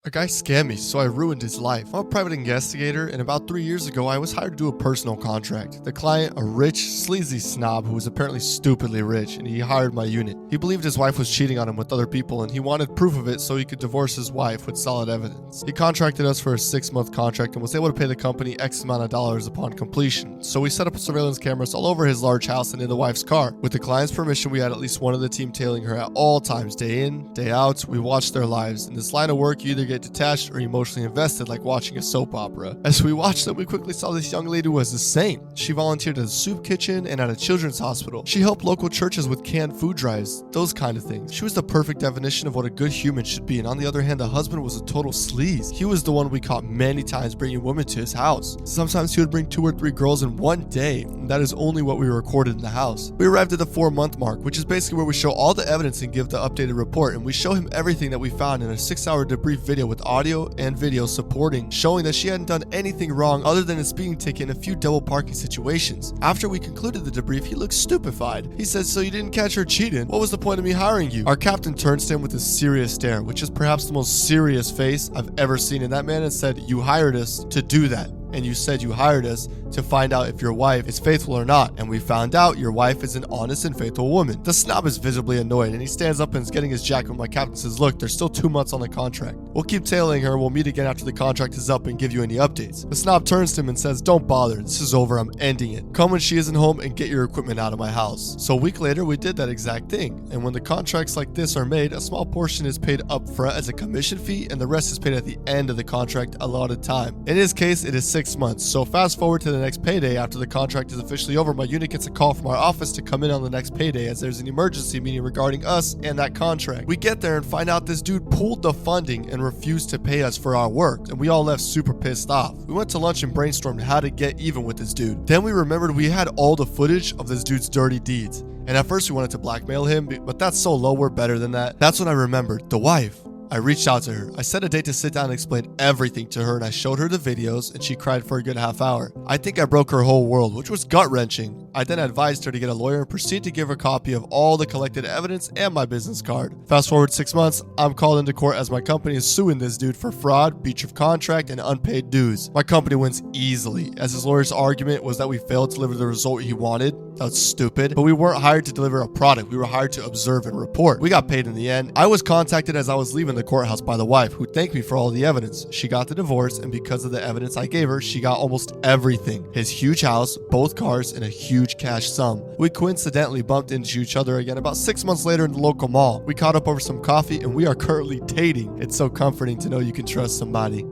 A guy scammed me, so I ruined his life. I'm a private investigator, and about 3 years ago, I was hired to do a personal contract. The client, a rich, sleazy snob who was apparently stupidly rich, and he hired my unit. He believed his wife was cheating on him with other people, and he wanted proof of it so he could divorce his wife with solid evidence. He contracted us for a 6-month contract and was able to pay the company X amount of dollars upon completion, so we set up surveillance cameras all over his large house and in the wife's car. With the client's permission, we had at least one of the team tailing her at all times, day in, day out. We watched their lives. In this line of work, you either get detached or emotionally invested, like watching a soap opera. As we watched them, we quickly saw this young lady was a saint. She volunteered at a soup kitchen and at a children's hospital. She helped local churches with canned food drives, those kind of things. She was the perfect definition of what a good human should be, and on the other hand, the husband was a total sleaze. He was the one we caught many times bringing women to his house. Sometimes he would bring 2 or 3 girls in one day, and that is only what we recorded in the house. We arrived at the 4-month mark, which is basically where we show all the evidence and give the updated report, and we show him everything that we found in a 6-hour debrief video with audio and video supporting, showing that she hadn't done anything wrong other than a speeding ticket and a few double parking situations. After we concluded the debrief, he looked stupefied. He said, "So you didn't catch her cheating? What was the point of me hiring you?" Our captain turns to him with a serious stare, which is perhaps the most serious face I've ever seen in that man, and said, "You hired us to do that. And you said you hired us to find out if your wife is faithful or not, and we found out your wife is an honest and faithful woman." The snob is visibly annoyed, and he stands up and is getting his jacket when my captain says, "Look, there's still 2 months on the contract. We'll keep tailing her. We'll meet again after the contract is up and give you any updates." The snob turns to him and says, "Don't bother. This is over. I'm ending it. Come when she isn't home and get your equipment out of my house." So a week later, we did that exact thing. And when the contracts like this are made, a small portion is paid up front as a commission fee, and the rest is paid at the end of the contract allotted time. In his case, it is 6 months. So fast forward to the next payday. After the contract is officially over, my unit gets a call from our office to come in on the next payday as there's an emergency meeting regarding us and that contract. We get there and find out this dude pulled the funding and refused to pay us for our work, and we all left super pissed off. We went to lunch and brainstormed how to get even with this dude. Then we remembered we had all the footage of this dude's dirty deeds, and at first we wanted to blackmail him, but that's so low, we're better than that. That's when I remembered the wife. I reached out to her. I set a date to sit down and explain everything to her, and I showed her the videos, and she cried for a good half hour. I think I broke her whole world, which was gut-wrenching. I then advised her to get a lawyer and proceed to give her a copy of all the collected evidence and my business card. Fast forward 6 months, I'm called into court as my company is suing this dude for fraud, breach of contract, and unpaid dues. My company wins easily, as his lawyer's argument was that we failed to deliver the result he wanted. That's stupid. But we weren't hired to deliver a product. We were hired to observe and report. We got paid in the end. I was contacted as I was leaving the courthouse by the wife, who thanked me for all the evidence. She got the divorce, and because of the evidence I gave her, she got almost everything. His huge house, both cars, and a huge cash sum. We coincidentally bumped into each other again about 6 months later in the local mall. We caught up over some coffee, and we are currently dating. It's so comforting to know you can trust somebody.